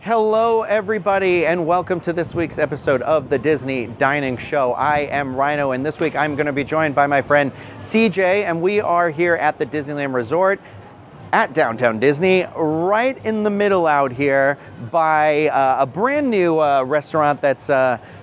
Hello, everybody, and welcome to this week's episode of the Disney Dining Show. I am Ryno, and this week I'm going to be joined by my friend CJ, and we are here at the Disneyland Resort at downtown Disney, right in the middle out here by a brand new restaurant that's,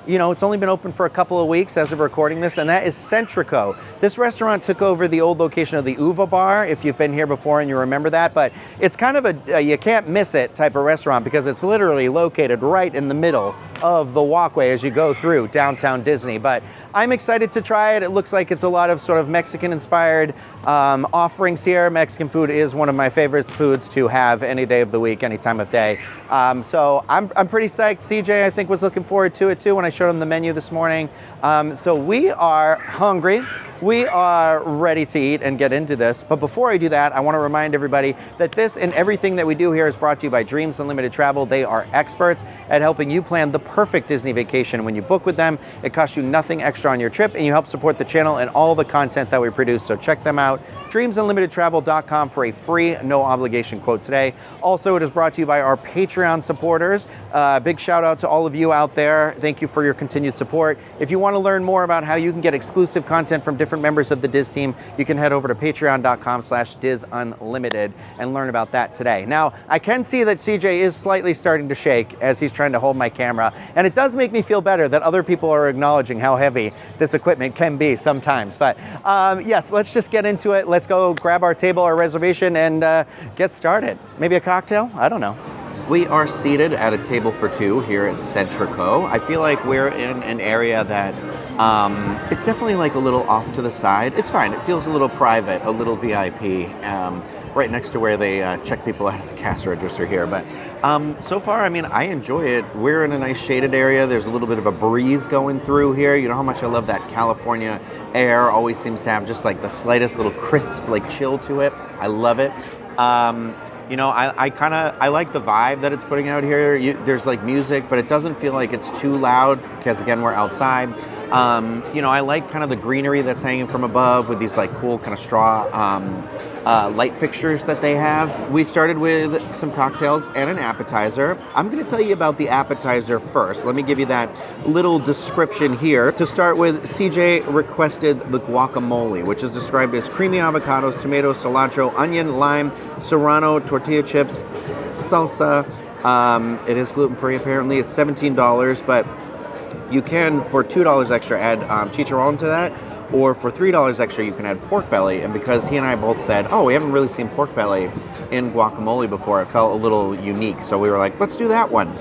it's only been open for a couple of weeks as of recording this, and that is Céntrico. This restaurant took over the old location of the Uva Bar, if you've been here before and you remember that, but it's kind of a you can't miss it type of restaurant because it's literally located right in the middle of the walkway as you go through downtown Disney. But I'm excited to try it. It looks like it's a lot of sort of Mexican-inspired offerings here. Mexican food is one of my favorite foods to have any day of the week, any time of day. So I'm pretty psyched. CJ, I think, was looking forward to it too when I showed him the menu this morning. So we are hungry. We are ready to eat and get into this. But before I do that, I want to remind everybody that this and everything that we do here is brought to you by Dreams Unlimited Travel. They are experts at helping you plan the perfect Disney vacation. When you book with them, it costs you nothing extra on your trip, and you help support the channel and all the content that we produce. So check them out, dreamsunlimitedtravel.com, for a free, no obligation quote today. Also, it is brought to you by our Patreon supporters. Big shout out to all of you out there. Thank you for your continued support. If you want to learn more about how you can get exclusive content from different members of the DIS team, you can head over to patreon.com/DISUnlimited and learn about that today. Now, I can see that CJ is slightly starting to shake as he's trying to hold my camera, and it does make me feel better that other people are acknowledging how heavy this equipment can be sometimes. But yes, let's just get into it. Let's go grab our table, our reservation, and get started. Maybe a cocktail? I don't know. We are seated at a table for two here at Céntrico. I feel like we're in an area that it's definitely like a little off to the side. It's fine. It feels a little private, a little VIP, right next to where they check people out at the cash register here. But so far, I mean, I enjoy it. We're in a nice shaded area. There's a little bit of a breeze going through here. You know how much I love that California air. Always seems to have just like the slightest little crisp, like chill to it. I love it. I like the vibe that it's putting out here. There's like music, but it doesn't feel like it's too loud because, again, we're outside. I like kind of the greenery that's hanging from above with these like cool kind of straw light fixtures that they have. We started with some cocktails and an appetizer. I'm going to tell you about the appetizer first. Let me give you that little description here. To start with, CJ requested the guacamole, which is described as creamy avocados, tomatoes, cilantro, onion, lime, serrano, tortilla chips, salsa. It is gluten-free, apparently. It's $17, but you can, for $2 extra, add chicharron to that, or for $3 extra, you can add pork belly. And because he and I both said, oh, we haven't really seen pork belly in guacamole before, it felt a little unique. So we were like, let's do that one.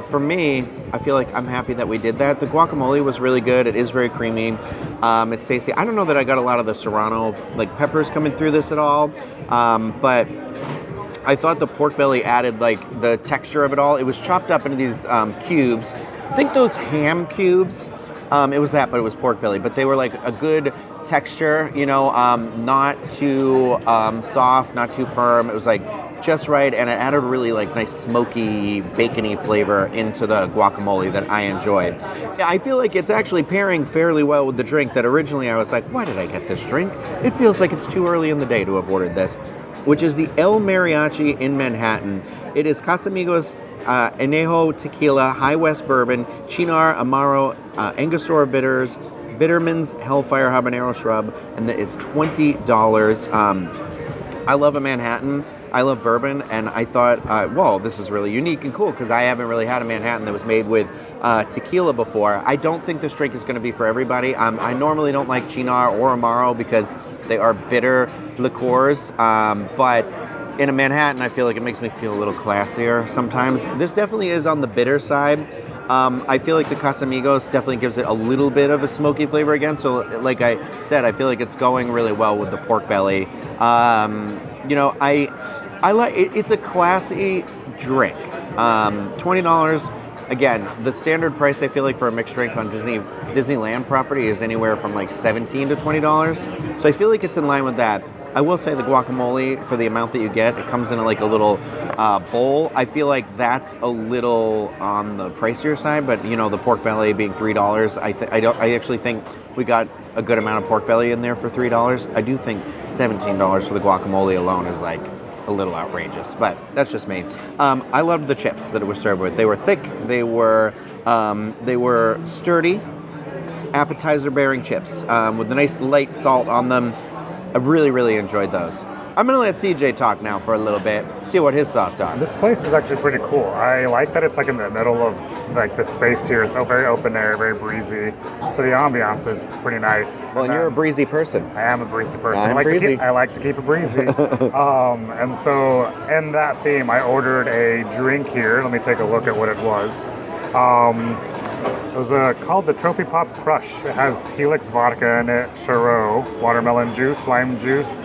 For me, I feel like I'm happy that we did that. The guacamole was really good. It is very creamy. It's tasty. I don't know that I got a lot of the serrano like peppers coming through this at all, but I thought the pork belly added like the texture of it all. It was chopped up into these cubes. I think those ham cubes. It was that, but it was pork belly. But they were like a good texture, not too soft, not too firm. It was like just right, and it added really like nice smoky, bacony flavor into the guacamole that I enjoyed. I feel like it's actually pairing fairly well with the drink that originally I was like, why did I get this drink? It feels like it's too early in the day to have ordered this, which is the El Mariachi in Manhattan. It is Casamigos Añejo Tequila, High West Bourbon, Chinar Amaro, Angostura Bitters, Bitterman's Hellfire Habanero Shrub, and that is $20. I love a Manhattan. I love bourbon, and I thought, this is really unique and cool because I haven't really had a Manhattan that was made with tequila before. I don't think this drink is going to be for everybody. I normally don't like Chinar or Amaro because they are bitter liqueurs, but in a Manhattan, I feel like it makes me feel a little classier sometimes. This definitely is on the bitter side. I feel like the Casamigos definitely gives it a little bit of a smoky flavor again. So like I said, I feel like it's going really well with the pork belly. I like it. It's a classy drink. $20. Again, the standard price I feel like for a mixed drink on Disneyland property is anywhere from like $17 to $20. So I feel like it's in line with that. I will say the guacamole, for the amount that you get, it comes in like a little bowl. I feel like that's a little on the pricier side, but the pork belly being $3, I actually think we got a good amount of pork belly in there for $3. I do think $17 for the guacamole alone is like a little outrageous, but that's just me. I loved the chips that it was served with. They were thick, they were sturdy, appetizer-bearing chips with a nice light salt on them. I really, really enjoyed those. I'm going to let CJ talk now for a little bit, see what his thoughts are. This place is actually pretty cool. I like that it's like in the middle of like the space here. It's very open air, very breezy. So the ambiance is pretty nice. Well, and you're a breezy person. I am a breezy person. I like to keep it breezy. And so in that theme, I ordered a drink here. Let me take a look at what it was. It was called the Trophy Pop Crush. It has Helix vodka in it, Chardonnay, watermelon juice, lime juice,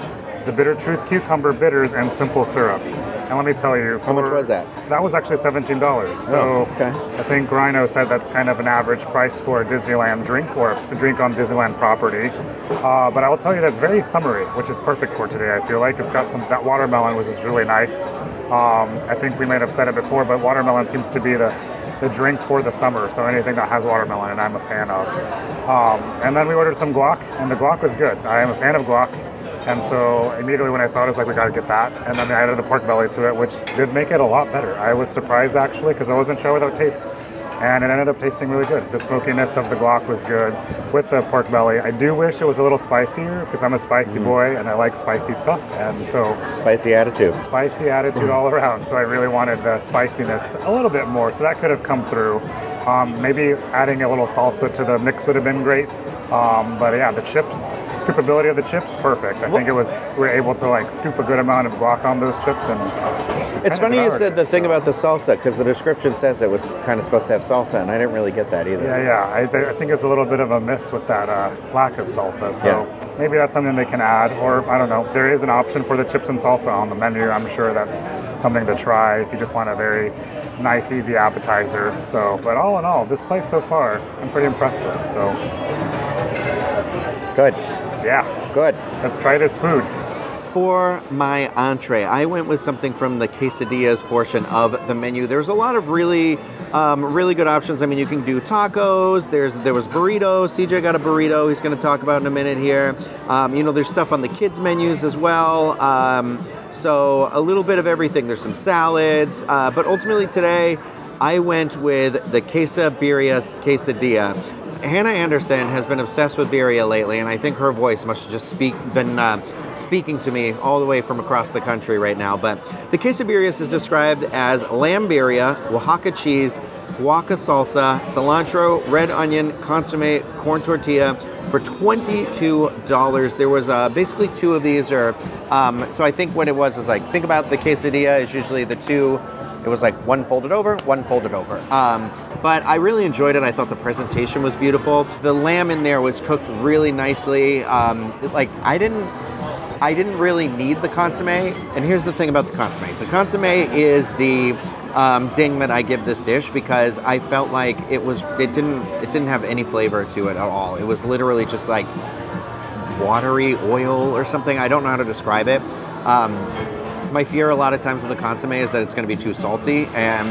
the Bitter Truth cucumber bitters, and simple syrup. And let me tell you, how much was that? That was actually $17. So okay. I think Ryno said that's kind of an average price for a Disneyland drink or a drink on Disneyland property. But I will tell you that's very summery, which is perfect for today. I feel like it's got that watermelon, which is really nice. I think we might have said it before, but watermelon seems to be the drink for the summer, so anything that has watermelon, and I'm a fan of. And then we ordered some guac, and the guac was good. I am a fan of guac, and so immediately when I saw it, I was like, we gotta get that. And then I added the pork belly to it, which did make it a lot better. I was surprised actually, because I wasn't sure without taste. And it ended up tasting really good. The smokiness of the guac was good with the pork belly. I do wish it was a little spicier because I'm a spicy boy and I like spicy stuff. And so spicy attitude all around. So I really wanted the spiciness a little bit more. So that could have come through. Maybe adding a little salsa to the mix would have been great. But yeah, the chips, scoopability of the chips, perfect. I think we were able to like scoop a good amount of guac on those chips. And it's funny you said the thing about the salsa, because the description says it was kind of supposed to have salsa, and I didn't really get that either. Yeah. I think it's a little bit of a miss with that lack of salsa. So maybe that's something they can add, or I don't know. There is an option for the chips and salsa on the menu. I'm sure that's something to try if you just want a very nice, easy appetizer. So, but all in all, this place so far, I'm pretty impressed with. So, good. Yeah. Good. Let's try this food. For my entree, I went with something from the quesadillas portion of the menu. There's a lot of really good options. I mean, you can do tacos. There was burritos. CJ got a burrito he's going to talk about in a minute here. There's stuff on the kids' menus as well. So a little bit of everything. There's some salads. But ultimately today, I went with the quesadillas quesadilla. Hannah Anderson has been obsessed with birria lately, and I think her voice must have just been speaking to me all the way from across the country right now. But the quesadillas is described as lamb birria, Oaxaca cheese, guaca salsa, cilantro, red onion, consomme, corn tortilla for $22. There was basically two of these, so I think what it was is like, think about the quesadilla is usually the two. It was like one folded over, one folded over. But I really enjoyed it. I thought the presentation was beautiful. The lamb in there was cooked really nicely. I didn't really need the consomme. And here's the thing about the consomme. The consomme is the ding that I give this dish, because I felt like it didn't have any flavor to it at all. It was literally just like watery oil or something. I don't know how to describe it. My fear a lot of times with the consomme is that it's going to be too salty, and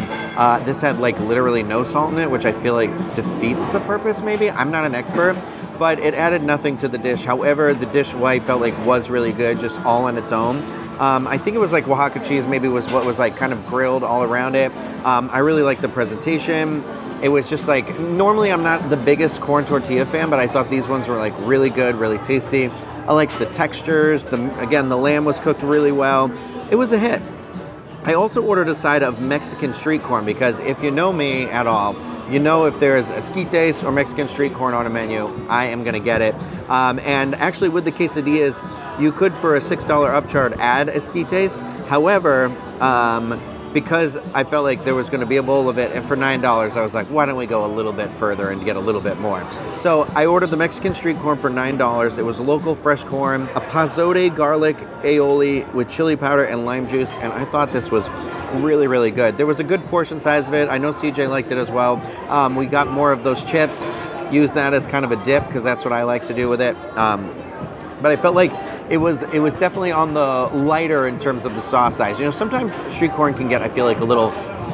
this had like literally no salt in it, which I feel like defeats the purpose maybe. I'm not an expert, but it added nothing to the dish. However, the dish I felt like was really good, just all on its own. I think it was like Oaxaca cheese maybe was what was like kind of grilled all around it. I really liked the presentation. It was just like, normally I'm not the biggest corn tortilla fan, but I thought these ones were like really good, really tasty. I liked the textures. The lamb was cooked really well. It was a hit. I also ordered a side of Mexican street corn, because if you know me at all, you know if there's esquites or Mexican street corn on a menu, I am gonna get it. And actually with the quesadillas, you could for a $6 upcharge add esquites. However, because I felt like there was gonna be a bowl of it, and for $9, I was like, why don't we go a little bit further and get a little bit more? So I ordered the Mexican street corn for $9. It was local fresh corn, a pazote garlic aioli with chili powder and lime juice, and I thought this was really, really good. There was a good portion size of it. I know CJ liked it as well. We got more of those chips, used that as kind of a dip, because that's what I like to do with it. But I felt like it was definitely on the lighter in terms of the sauce size. Sometimes street corn can get, I feel like, a little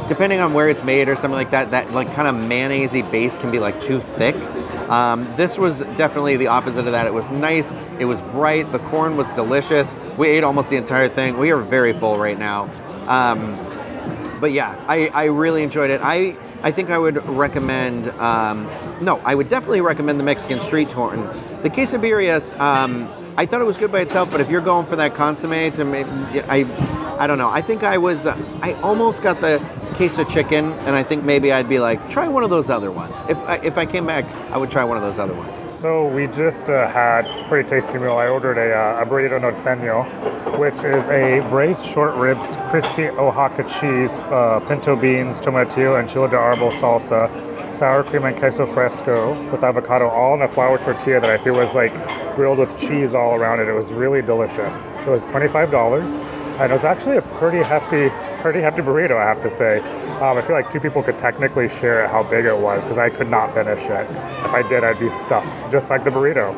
depending on where it's made or something like that, that like kind of mayonnaise-y base can be like too thick. This was definitely the opposite of that. It was nice. It was bright. The corn was delicious. We ate almost the entire thing. We are very full right now. But yeah, I really enjoyed it. I think I would recommend, I would definitely recommend the Mexican street corn. The quesadillas, I thought it was good by itself, but if you're going for that consomme, I don't know. I think I almost got the queso chicken, and I think maybe I'd be like, try one of those other ones. If I came back, I would try one of those other ones. So we just had a pretty tasty meal. I ordered a burrito norteño, which is a braised short ribs, crispy Oaxaca cheese, pinto beans, tomatillo, and chile de árbol salsa, sour cream and queso fresco with avocado, all in a flour tortilla that I feel was like grilled with cheese all around it. It was really delicious. It was $25, and it was actually a pretty hefty burrito, I have to say. I feel like two people could technically share how big it was because I could not finish it. If I did, I'd be stuffed, just like the burrito.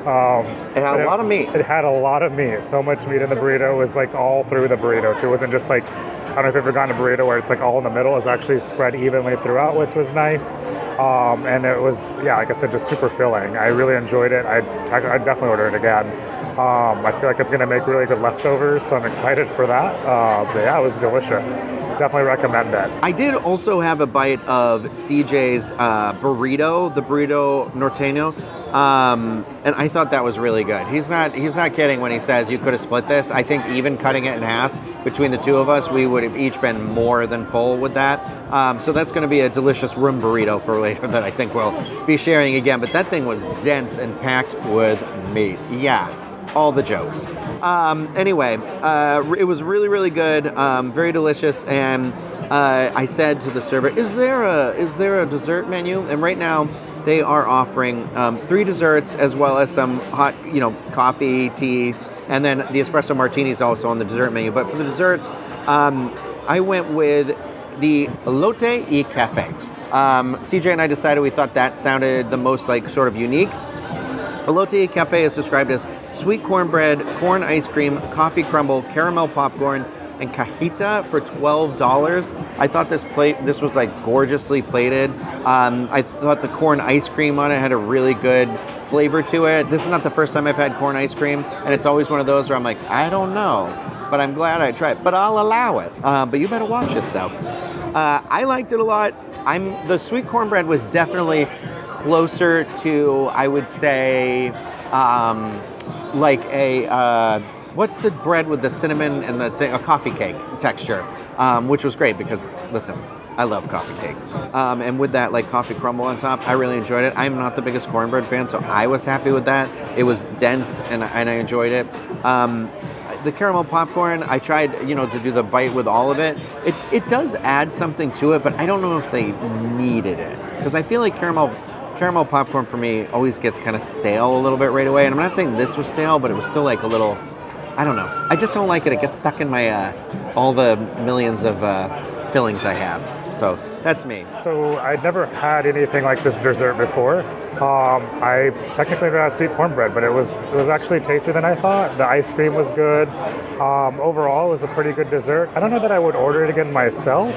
It had a lot of meat. It had a lot of meat. So much meat in the burrito. It was like all through the burrito too. It wasn't just like, I don't know if you've ever gotten a burrito where it's like all in the middle. It was actually spread evenly throughout, which was nice. And it was, yeah, like I said, just super filling. I really enjoyed it. I'd definitely order it again. I feel like it's going to make really good leftovers, so I'm excited for that. But yeah, it was delicious. Definitely recommend it. I did also have a bite of CJ's burrito, the burrito norteño, and I thought that was really good. He's not kidding when he says you could have split this. I think even cutting it in half between the two of us, we would have each been more than full with that. So that's going to be a delicious room burrito for later that I think we'll be sharing again. But that thing was dense and packed with meat. Yeah. All the jokes. Anyway, it was really, really good, very delicious, and I said to the server, "Is there a dessert menu?" And right now, they are offering 3 desserts as well as some hot, coffee, tea, and then the espresso martini is also on the dessert menu. But for the desserts, I went with the elote y cafe. CJ and I decided we thought that sounded the most like sort of unique. Elote Cafe is described as sweet cornbread, corn ice cream, coffee crumble, caramel popcorn, and cajita for $12. I thought this was like gorgeously plated. I thought the corn ice cream on it had a really good flavor to it. This is not the first time I've had corn ice cream, and it's always one of those where I'm like, I don't know, but I'm glad I tried. But I'll allow it. But you better watch yourself. I liked it a lot. The sweet cornbread was definitely closer to, I would say, like what's the bread with the cinnamon and the thing, a coffee cake texture, which was great because, listen, I love coffee cake. And with that like coffee crumble on top, I really enjoyed it. I'm not the biggest cornbread fan, so I was happy with that. It was dense and I enjoyed it. The caramel popcorn, I tried, to do the bite with all of it. It does add something to it, but I don't know if they needed it because I feel like caramel popcorn for me always gets kind of stale a little bit right away. And I'm not saying this was stale, but it was still like a little, I don't know. I just don't like it. It gets stuck in my, all the millions of fillings I have. So that's me. So I'd never had anything like this dessert before. I technically never had sweet cornbread, but it was actually tastier than I thought. The ice cream was good. Overall, it was a pretty good dessert. I don't know that I would order it again myself.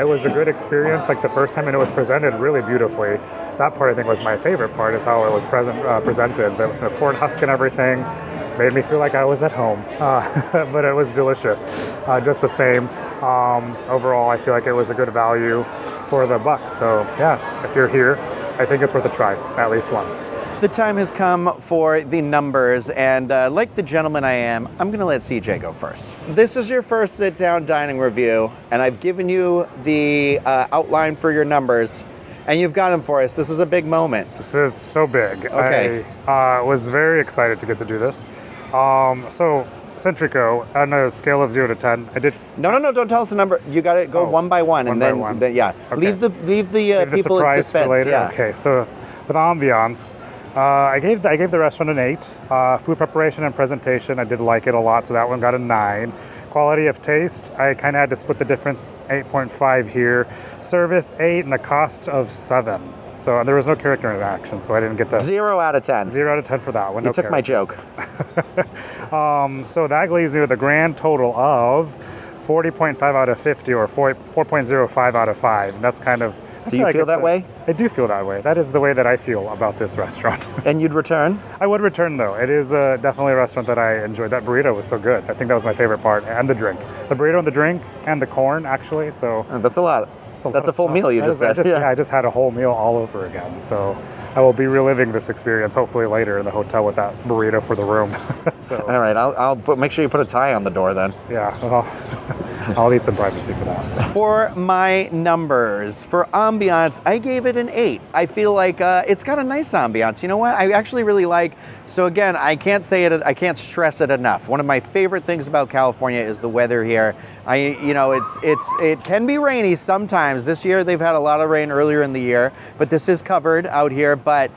It was a good experience like the first time, and it was presented really beautifully. That part I think was my favorite part, is how it was presented. The corn husk and everything made me feel like I was at home, but it was delicious, just the same. Overall, I feel like it was a good value for the buck. So yeah, if you're here, I think it's worth a try, at least once. The time has come for the numbers, and like the gentleman I am, I'm gonna let CJ go first. This is your first sit-down dining review, and I've given you the outline for your numbers, and you've got them for us. This is a big moment. This is so big. Okay. I was very excited to get to do this. So Céntrico, on a scale of 0 to 10, I did. No, don't tell us the number. You got to go one by one, and then yeah. Okay. Leave the people in suspense. For later. Yeah. Okay, so with ambiance, I gave the restaurant an 8. Food preparation and presentation, I did like it a lot, so that one got a 9. Quality of taste, I kind of had to split the difference, 8.5 here. Service, 8, and a cost of 7. So there was no character interaction, so I didn't get to... 0 out of 10. 0 out of 10 for that one. You took my joke. So that leaves me with a grand total of 40.5 out of 50 or 4.05 out of 5. And that's kind of... Do you feel that way? I do feel that way. That is the way that I feel about this restaurant. And you'd return? I would return, though. It is definitely a restaurant that I enjoyed. That burrito was so good. I think that was my favorite part. And the drink. The burrito and the drink and the corn, actually. So that's a lot. That's a full meal you just said. I just had a whole meal all over again. So I will be reliving this experience hopefully later in the hotel with that burrito for the room. So, all right, I'll make sure you put a tie on the door then. Yeah, well, I'll need some privacy for that. For my numbers, for ambiance, I gave it an 8. I feel like it's got a nice ambiance. You know what? I actually really like. So again, I can't stress it enough. One of my favorite things about California is the weather here. It can be rainy sometimes. This year they've had a lot of rain earlier in the year, but this is covered out here. But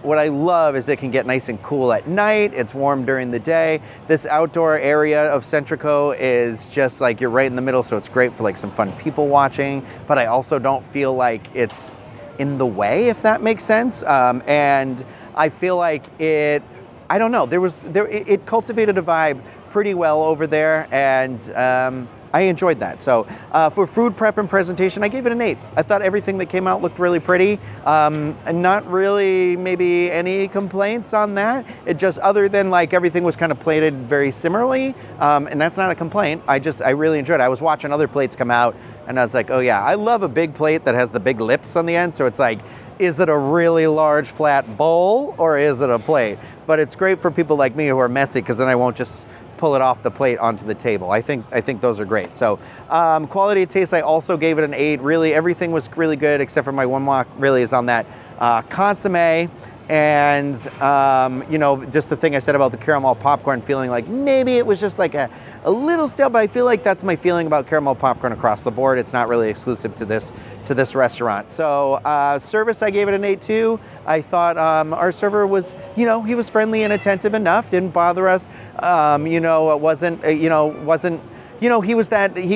what I love is it can get nice and cool at night. It's warm during the day. This outdoor area of Céntrico is just like you're right in the middle, so it's great for like some fun people watching. But I also don't feel like it's in the way, if that makes sense. And I feel like it cultivated a vibe pretty well over there, and I enjoyed that. So for food prep and presentation, I gave it an 8. I thought everything that came out looked really pretty. And not really maybe any complaints on that. It just, other than like everything was kind of plated very similarly, and that's not a complaint. I really enjoyed it. I was watching other plates come out, and I was like, oh yeah, I love a big plate that has the big lips on the end. So it's like, is it a really large flat bowl or is it a plate? But it's great for people like me who are messy, because then I won't just pull it off the plate onto the table. I think those are great. So quality of taste, I also gave it an 8. Really, everything was really good except for my one mark really is on that consommé. And, just the thing I said about the caramel popcorn, feeling like maybe it was just like a little stale, but I feel like that's my feeling about caramel popcorn across the board. It's not really exclusive to this restaurant. So service, I gave it an 8 too. I thought our server was, he was friendly and attentive enough, didn't bother us. It wasn't, he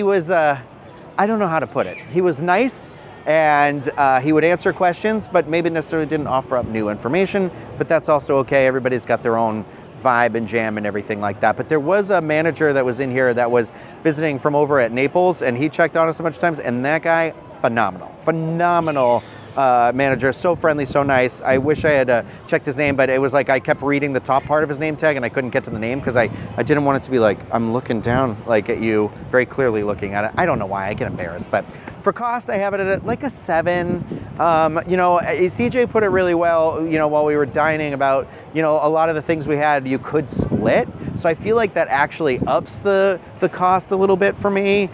was, I don't know how to put it. He was nice. And he would answer questions, but maybe necessarily didn't offer up new information, but that's also okay. Everybody's got their own vibe and jam and everything like that. But there was a manager that was in here that was visiting from over at Naples, and he checked on us a bunch of times, and that guy, phenomenal manager, so friendly, so nice. I wish I had checked his name, but it was like I kept reading the top part of his name tag and I couldn't get to the name because I didn't want it to be like I'm looking down like at you, very clearly looking at it. I don't know why, I get embarrassed. But for cost, I have it at like a 7. CJ put it really well, while we were dining about, a lot of the things we had you could split. So I feel like that actually ups the cost a little bit for me.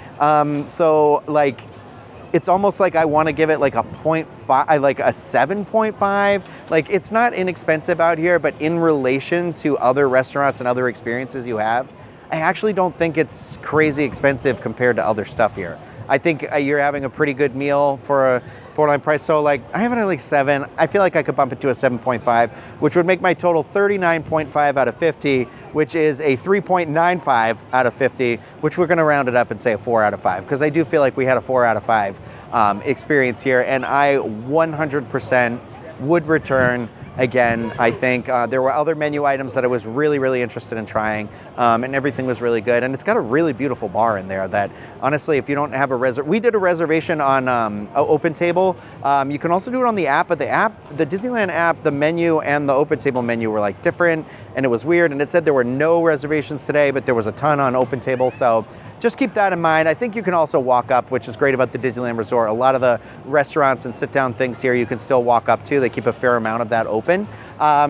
So like, it's almost like I want to give it like a 0.5, like a 7.5. Like, it's not inexpensive out here, but in relation to other restaurants and other experiences you have, I actually don't think it's crazy expensive compared to other stuff here. I think you're having a pretty good meal for a borderline price. So like, I have it at like 7. I feel like I could bump it to a 7.5, which would make my total 39.5 out of 50, which is a 3.95 out of 50, which we're going to round it up and say a 4 out of 5, because I do feel like we had a 4 out of 5 experience here, and I 100% would return. Again, I think there were other menu items that I was really interested in trying, and everything was really good. And it's got a really beautiful bar in there that, honestly, if you don't have we did a reservation on Open Table. You can also do it on the app, but the Disneyland app, the menu and the Open Table menu were like different, and it was weird. And it said there were no reservations today, but there was a ton on Open Table. So just keep that in mind. I think you can also walk up, which is great about the Disneyland Resort. A lot of the restaurants and sit-down things here you can still walk up to. They keep a fair amount of that open.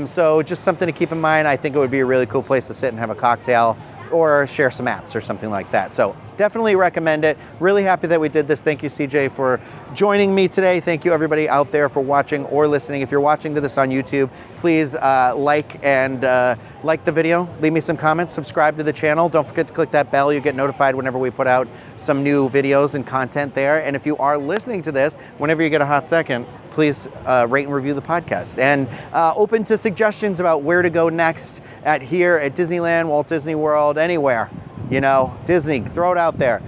So just something to keep in mind. I think it would be a really cool place to sit and have a cocktail or share some apps or something like that. So definitely recommend it. Really happy that we did this. Thank you, CJ, for joining me today. Thank you, everybody out there, for watching or listening. If you're watching to this on YouTube, please like the video. Leave me some comments. Subscribe to the channel. Don't forget to click that bell. You get notified whenever we put out some new videos and content there. And if you are listening to this, whenever you get a hot second, please rate and review the podcast. And open to suggestions about where to go next here at Disneyland, Walt Disney World, anywhere. Disney, throw it out there.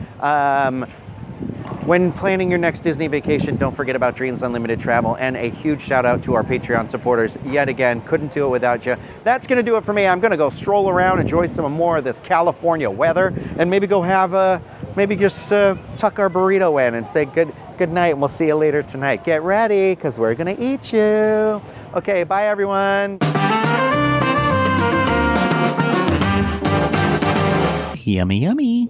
When planning your next Disney vacation, don't forget about Dreams Unlimited Travel, and a huge shout out to our Patreon supporters. Yet again, couldn't do it without you. That's going to do it for me. I'm going to go stroll around, enjoy some more of this California weather, and maybe go have maybe just tuck our burrito in and say good night, and we'll see you later tonight. Get ready, because we're gonna eat you. Okay, bye everyone. Yummy, yummy.